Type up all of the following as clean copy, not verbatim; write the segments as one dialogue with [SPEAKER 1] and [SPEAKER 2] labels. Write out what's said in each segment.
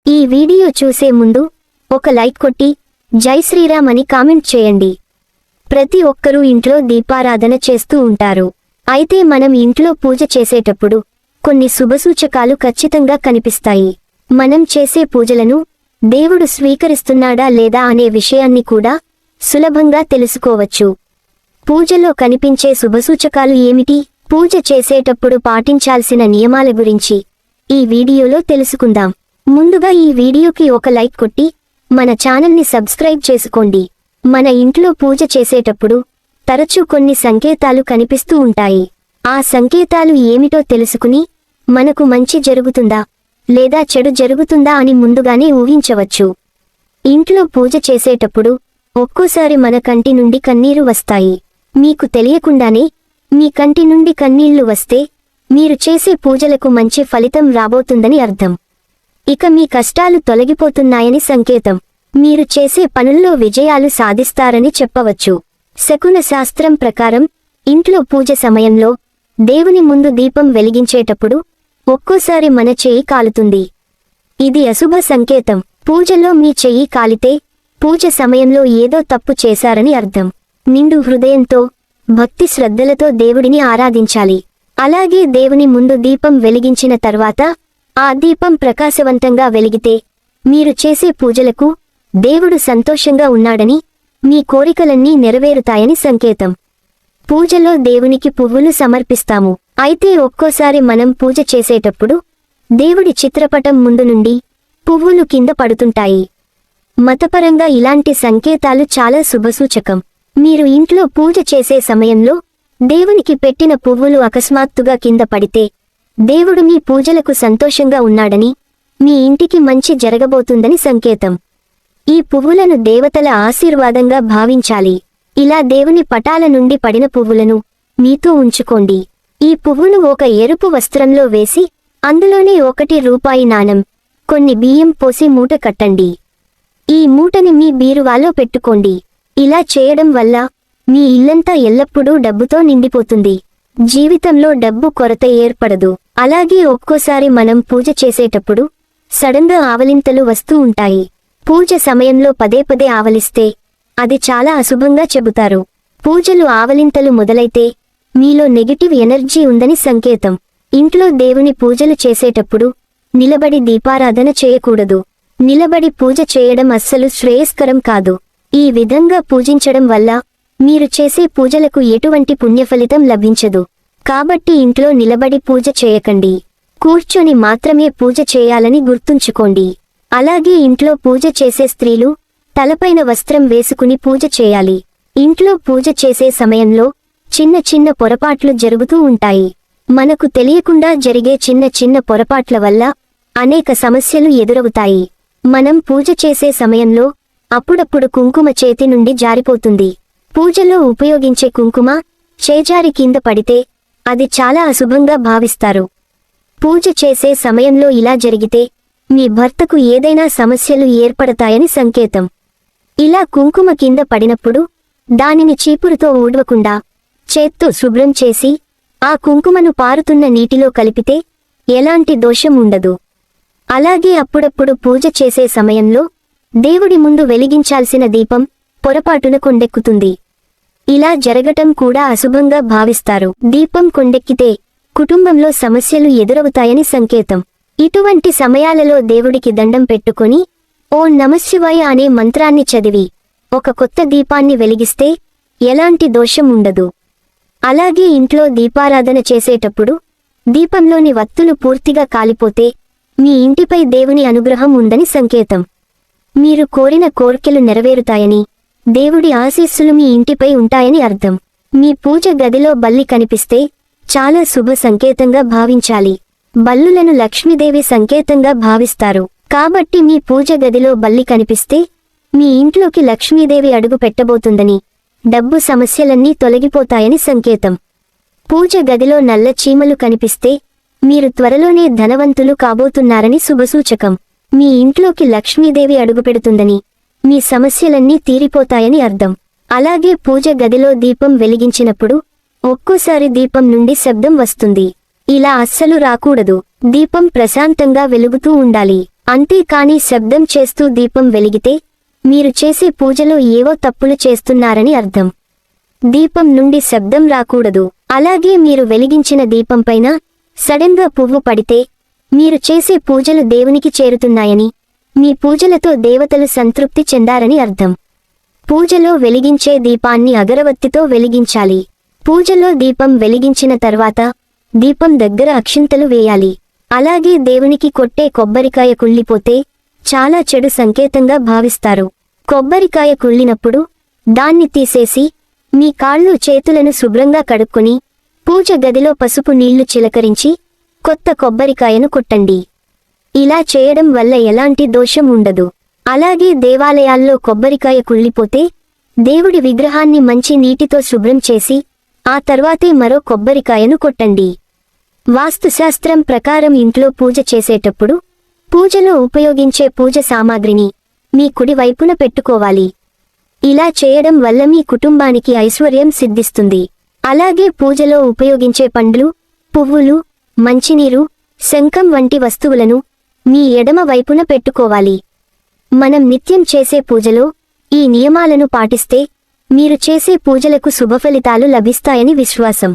[SPEAKER 1] ఈ వీడియో చూసే ముందు ఒక లైక్ కొట్టి జై శ్రీరామ్ అని కామెంట్ చేయండి. ప్రతి ఒక్కరూ ఇంట్లో దీపారాధన చేస్తూ ఉంటారు. అయితే మనం ఇంట్లో పూజ చేసేటప్పుడు కొన్ని శుభసూచకాలు ఖచ్చితంగా కనిపిస్తాయి. మనం చేసే పూజలను దేవుడు స్వీకరిస్తున్నాడా లేదా అనే విషయాన్ని కూడా సులభంగా తెలుసుకోవచ్చు. పూజలో కనిపించే శుభసూచకాలు ఏమిటి? పూజ చేసేటప్పుడు పాటించాల్సిన నియమాల గురించి ఈ వీడియోలో తెలుసుకుందాం. ముందుగా ఈ వీడియోకి ఒక లైక్ కొట్టి మన ఛానల్ని సబ్స్క్రైబ్ చేసుకోండి. మన ఇంట్లో పూజ చేసేటప్పుడు తరచూ కొన్ని సంకేతాలు కనిపిస్తూ ఉంటాయి. ఆ సంకేతాలు ఏమిటో తెలుసుకుని మనకు మంచి జరుగుతుందా లేదా చెడు జరుగుతుందా అని ముందుగానే ఊహించవచ్చు. ఇంట్లో పూజ చేసేటప్పుడు ఒక్కోసారి మన కంటి నుండి కన్నీరు వస్తాయి. మీకు తెలియకుండానే మీ కంటి నుండి కన్నీళ్లు వస్తే మీరు చేసే పూజలకు మంచి ఫలితం రాబోతుందని అర్థం. ఇక మీ కష్టాలు తొలగిపోతున్నాయని సంకేతం. మీరు చేసే పనుల్లో విజయాలు సాధిస్తారని చెప్పవచ్చు. శకున శాస్త్రం ప్రకారం ఇంట్లో పూజ సమయంలో దేవుని ముందు దీపం వెలిగించేటప్పుడు ఒక్కోసారి మన చెయ్యి కాలుతుంది. ఇది అశుభ సంకేతం. పూజలో మీ చెయ్యి కాలితే పూజ సమయంలో ఏదో తప్పు చేశారని అర్థం. నిండు హృదయంతో భక్తి శ్రద్ధలతో దేవుడిని ఆరాధించాలి. అలాగే దేవుని ముందు దీపం వెలిగించిన తర్వాత ఆ దీపం ప్రకాశవంతంగా వెలిగితే మీరు చేసే పూజలకు దేవుడు సంతోషంగా ఉన్నాడని, మీ కోరికలన్నీ నెరవేరుతాయని సంకేతం. పూజలో దేవునికి పువ్వులు సమర్పిస్తాము. అయితే ఒక్కోసారి మనం పూజ చేసేటప్పుడు దేవుడి చిత్రపటం ముందు నుండి పువ్వులు కింద పడుతుంటాయి. మతపరంగా ఇలాంటి సంకేతాలు చాలా శుభసూచకం. మీరు ఇంట్లో పూజ చేసే సమయంలో దేవునికి పెట్టిన పువ్వులు అకస్మాత్తుగా కింద పడితే దేవుడు మీ పూజలకు సంతోషంగా ఉన్నాడని, మీ ఇంటికి మంచి జరగబోతుందని సంకేతం. ఈ పువ్వులను దేవతల ఆశీర్వాదంగా భావించాలి. ఇలా దేవుని పటాల నుండి పడిన పువ్వులను మీతో ఉంచుకోండి. ఈ పువ్వును ఒక ఎరుపు వస్త్రంలో వేసి అందులోనే 1 రూపాయి నాణెం, కొన్ని బియ్యం పోసి మూట కట్టండి. ఈ మూటని మీ బీరువాలో పెట్టుకోండి. ఇలా చేయడం వల్ల మీ ఇల్లంతా ఎల్లప్పుడూ డబ్బుతో నిండిపోతుంది. జీవితంలో డబ్బు కొరత ఏర్పడదు. అలాగే ఒక్కోసారి మనం పూజ చేసేటప్పుడు సడన్గా ఆవలింతలు వస్తూ ఉంటాయి. పూజ సమయంలో పదే పదే ఆవలిస్తే అది చాలా అశుభంగా చెబుతారు. పూజలు ఆవలింతలు మొదలైతే మీలో నెగటివ్ ఎనర్జీ ఉందని సంకేతం. ఇంట్లో దేవుని పూజలు చేసేటప్పుడు నిలబడి దీపారాధన చేయకూడదు. నిలబడి పూజ చేయడం అస్సలు శ్రేయస్కరం కాదు. ఈ విధంగా పూజించడం వల్ల మీరు చేసే పూజలకు ఎటువంటి పుణ్యఫలితం లభించదు. కాబట్టి ఇంట్లో నిలబడి పూజ చేయకండి. కూర్చొని మాత్రమే పూజ చేయాలని గుర్తుంచుకోండి. అలాగే ఇంట్లో పూజ చేసే స్త్రీలు తలపైన వస్త్రం వేసుకుని పూజ చేయాలి. ఇంట్లో పూజ చేసే సమయంలో చిన్న చిన్న పొరపాట్లు జరుగుతూ ఉంటాయి. మనకు తెలియకుండా జరిగే చిన్న చిన్న పొరపాట్ల వల్ల అనేక సమస్యలు ఎదురవుతాయి. మనం పూజ చేసే సమయంలో అప్పుడప్పుడు కుంకుమ చేతి నుండి జారిపోతుంది. పూజలో ఉపయోగించే కుంకుమ చేజారి కింద పడితే అది చాలా అశుభంగా భావిస్తారు. పూజ చేసే సమయంలో ఇలా జరిగితే మీ భర్తకు ఏదైనా సమస్యలు ఏర్పడతాయని సంకేతం. ఇలా కుంకుమ కింద పడినప్పుడు దానిని చీపురుతో ఊడవకుండా చేత్తో శుభ్రం చేసి ఆ కుంకుమను పారుతున్న నీటిలో కలిపితే ఎలాంటి దోషం ఉండదు. అలాగే అప్పుడప్పుడు పూజ చేసే సమయంలో దేవుడి ముందు వెలిగించాల్సిన దీపం పొరపాటున కొండెక్కుతుంది. ఇలా జరగటం కూడా అశుభంగా భావిస్తారు. దీపం కొండెక్కితే కుటుంబంలో సమస్యలు ఎదురవుతాయని సంకేతం. ఇటువంటి సమయాలలో దేవుడికి దండం పెట్టుకొని ఓం నమఃశివాయ అనే మంత్రాన్ని చదివి ఒక కొత్త దీపాన్ని వెలిగిస్తే ఎలాంటి దోషం ఉండదు. అలాగే ఇంట్లో దీపారాధన చేసేటప్పుడు దీపంలోని వత్తులు పూర్తిగా కాలిపోతే మీ ఇంటిపై దేవుని అనుగ్రహం ఉందని సంకేతం. మీరు కోరిన కోర్కెలు నెరవేరుతాయని, దేవుడి ఆశీస్సులు మీ ఇంటిపై ఉంటాయని అర్థం. మీ పూజ గదిలో బల్లి కనిపిస్తే చాలా శుభ సంకేతంగా భావించాలి. బల్లులను లక్ష్మీదేవి సంకేతంగా భావిస్తారు. కాబట్టి మీ పూజ గదిలో బల్లి కనిపిస్తే మీ ఇంట్లోకి లక్ష్మీదేవి అడుగు పెట్టబోతుందని, డబ్బు సమస్యలన్నీ తొలగిపోతాయని సంకేతం. పూజ గదిలో నల్ల చీమలు కనిపిస్తే మీరు త్వరలోనే ధనవంతులు కాబోతున్నారని శుభసూచకం. మీ ఇంట్లోకి లక్ష్మీదేవి అడుగుపెడుతుందని, మీ సమస్యలన్నీ తీరిపోతాయని అర్థం. అలాగే పూజ గదిలో దీపం వెలిగించినప్పుడు ఒక్కోసారి దీపం నుండి శబ్దం వస్తుంది. ఇలా అస్సలు రాకూడదు. దీపం ప్రశాంతంగా వెలుగుతూ ఉండాలి. అంతేకాని శబ్దం చేస్తూ దీపం వెలిగితే మీరు చేసే పూజలో ఏవో తప్పులు చేస్తున్నారని అర్థం. దీపం నుండి శబ్దం రాకూడదు. అలాగే మీరు వెలిగించిన దీపంపైన సడన్గా పువ్వు పడితే మీరు చేసే పూజలు దేవునికి చేరుతున్నాయని, మీ పూజలతో దేవతలు సంతృప్తి చెందారని అర్థం. పూజలో వెలిగించే దీపాన్ని అగరవత్తితో వెలిగించాలి. పూజలో దీపం వెలిగించిన తర్వాత దీపం దగ్గర అక్షింతలు వేయాలి. అలాగే దేవునికి కొట్టే కొబ్బరికాయ కుళ్ళిపోతే చాలా చెడు సంకేతంగా భావిస్తారు. కొబ్బరికాయ కుళ్ళినప్పుడు దాన్ని తీసేసి మీ కాళ్ళు చేతులను శుభ్రంగా కడుక్కొని పూజ గదిలో పసుపు నీళ్లు చిలకరించి కొత్త కొబ్బరికాయను కొట్టండి. ఇలా చేయడం వల్ల ఎలాంటి దోషం ఉండదు. అలాగే దేవాలయాల్లో కొబ్బరికాయ కుళ్ళిపోతే దేవుడి విగ్రహాన్ని మంచి నీటితో శుభ్రం చేసి ఆ తర్వాతే మరో కొబ్బరికాయను కొట్టండి. వాస్తుశాస్త్రం ప్రకారం ఇంట్లో పూజ చేసేటప్పుడు పూజలో ఉపయోగించే పూజ సామాగ్రిని మీ కుడి వైపున పెట్టుకోవాలి. ఇలా చేయడం వల్ల మీ కుటుంబానికి ఐశ్వర్యం సిద్ధిస్తుంది. అలాగే పూజలో ఉపయోగించే పండ్లు, పువ్వులు, మంచినీరు, శంఖం వంటి వస్తువులను మీ ఎడమ వైపున పెట్టుకోవాలి. మనం నిత్యం చేసే పూజలో ఈ నియమాలను పాటిస్తే మీరు చేసే పూజలకు శుభఫలితాలు లభిస్తాయని విశ్వాసం.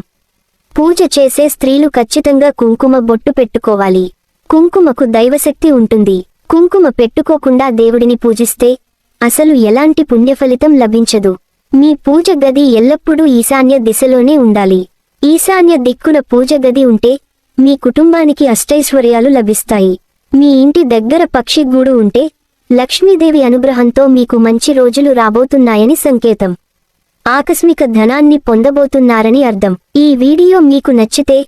[SPEAKER 1] పూజ చేసే స్త్రీలు ఖచ్చితంగా కుంకుమ బొట్టు పెట్టుకోవాలి. కుంకుమకు దైవశక్తి ఉంటుంది. కుంకుమ పెట్టుకోకుండా దేవుడిని పూజిస్తే అసలు ఎలాంటి పుణ్యఫలితం లభించదు. మీ పూజ గది ఎల్లప్పుడూ ఈశాన్య దిశలోనే ఉండాలి. ఈశాన్య దిక్కున పూజ గది ఉంటే మీ కుటుంబానికి అష్టైశ్వర్యాలు లభిస్తాయి. మీ ఇంటి దగ్గర పక్షి గూడు ఉంటే లక్ష్మీదేవి అనుగ్రహంతో మీకు మంచి రోజులు రాబోతున్నాయని సంకేతం. ఆకస్మిక ధనాన్ని పొందబోతున్నారని అర్థం. ఈ వీడియో మీకు నచ్చితే